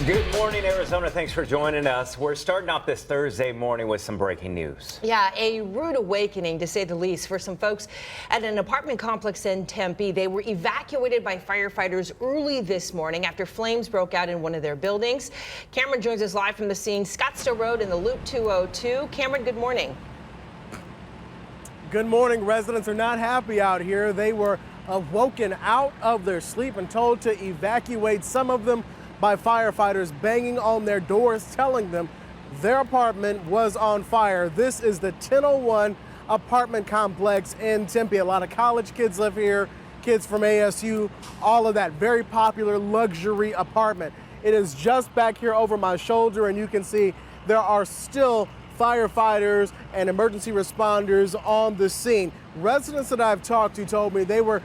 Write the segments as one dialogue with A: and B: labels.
A: Good morning, Arizona. Thanks for joining us. We're starting off this Thursday morning with some breaking news.
B: Yeah, a rude awakening, to say the least, for some folks at an apartment complex in Tempe. They were evacuated by firefighters early this morning after flames broke out in one of their buildings. Cameron joins us live from the scene, Scottsdale Road in the Loop 202. Cameron, good morning.
C: Good morning. Residents are not happy out here. They were woken out of their sleep and told to evacuate, some of them by firefighters banging on their doors, telling them their apartment was on fire. This is the 1001 apartment complex in Tempe. A lot of college kids live here, kids from ASU, all of that. Very popular luxury apartment. It is just back here over my shoulder, and you can see there are still firefighters and emergency responders on the scene. Residents that I've talked to told me they were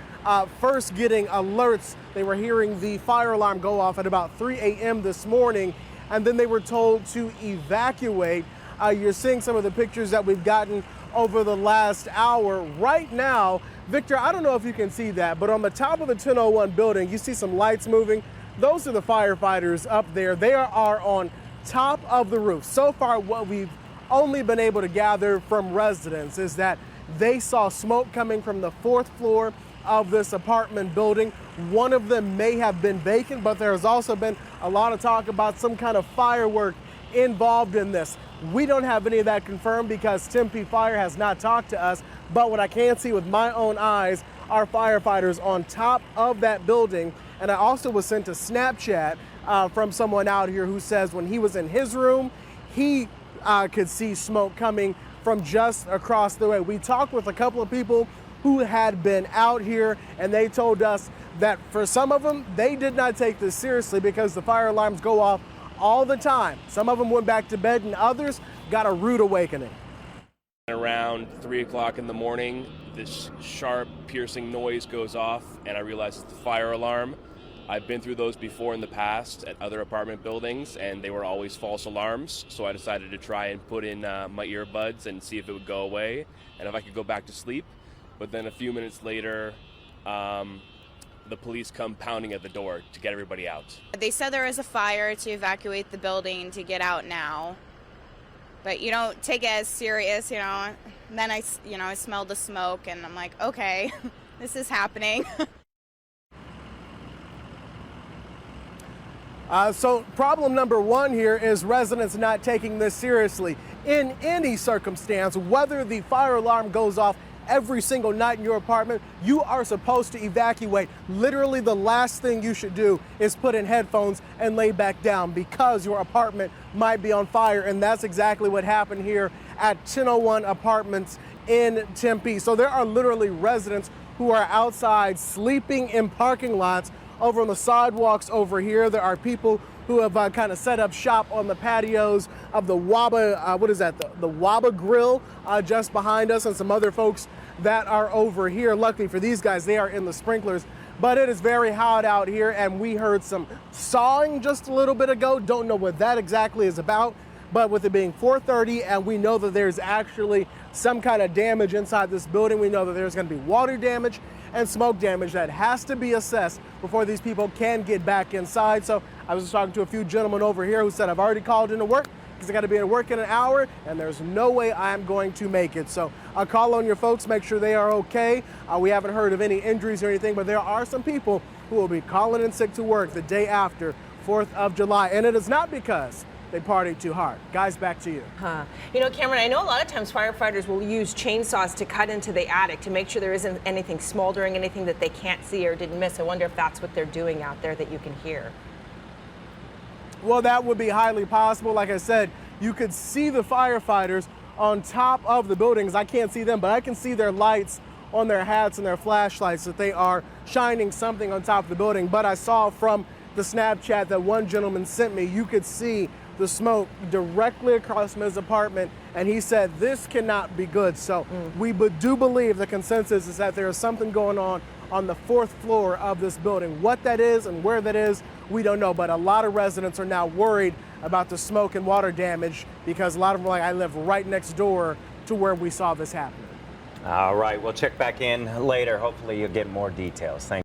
C: first getting alerts. They were hearing the fire alarm go off at about 3 a.m. this morning, and then they were told to evacuate. You're seeing some of the pictures that we've gotten over the last hour. Right now, Victor, I don't know if you can see that, but on the top of the 1001 building, you see some lights moving. Those are the firefighters up there. They are on top of the roof. So far, what we've only been able to gather from residents is that they saw smoke coming from the 4th floor of this apartment building. One of them may have been vacant, but there has also been a lot of talk about some kind of firework involved in this. We don't have any of that confirmed because Tempe Fire has not talked to us, but what I can see with my own eyes are firefighters on top of that building. And I also was sent a Snapchat from someone out here who says when he was in his room, he could see smoke coming from just across the way. We talked with a couple of people who had been out here, and they told us that for some of them, they did not take this seriously because the fire alarms go off all the time. Some of them went back to bed, and others got a rude awakening.
D: Around 3 o'clock in the morning, this sharp, piercing noise goes off, and I realized it's the fire alarm. I've been through those before in the past at other apartment buildings, and they were always false alarms, so I decided to try and put in my earbuds and see if it would go away and if I could go back to sleep. But then a few minutes later, the police come pounding at the door to get everybody out.
E: They said there was a fire, to evacuate the building, to get out now. But you don't take it as serious, you know. And then I smelled the smoke, and I'm like, okay, this is happening.
C: So problem number one here is residents not taking this seriously. In any circumstance, whether the fire alarm goes off every single night in your apartment, you are supposed to evacuate. Literally the last thing you should do is put in headphones and lay back down because your apartment might be on fire. And that's exactly what happened here at 1001 Apartments in Tempe. So there are literally residents who are outside sleeping in parking lots. Over on the sidewalks over here, there are people who have kind of set up shop on the patios of the Waba, the Waba Grill just behind us, and some other folks that are over here. Luckily for these guys, they are in the sprinklers, but it is very hot out here, and we heard some sawing just a little bit ago. Don't know what that exactly is about, but with it being 4:30 and we know that there's actually some kind of damage inside this building, we know that there's going to be water damage and smoke damage that has to be assessed before these people can get back inside. So I was just talking to a few gentlemen over here who said, I've already called into work because I got to be at work in an hour and there's no way I'm going to make it. So I'll call on your folks, make sure they are okay. We haven't heard of any injuries or anything, but there are some people who will be calling in sick to work the day after 4th of July. And it is not because they partied too hard. Guys, back to you.
B: You know, Cameron, I know a lot of times firefighters will use chainsaws to cut into the attic to make sure there isn't anything smoldering, anything that they can't see or didn't miss. I wonder if that's what they're doing out there that you can hear.
C: Well, that would be highly possible. Like I said, you could see the firefighters on top of the buildings. I can't see them, but I can see their lights on their hats and their flashlights that they are shining something on top of the building. But I saw from the Snapchat that one gentleman sent me, you could see the smoke directly across from his apartment, and he said this cannot be good. So we do believe the consensus is that there is something going on the 4th floor of this building. What that is and where that is, we don't know, but a lot of residents are now worried about the smoke and water damage because a lot of them are like, I live right next door to where we saw this happen.
A: All right, we'll check back in later. Hopefully you'll get more details. Thank you.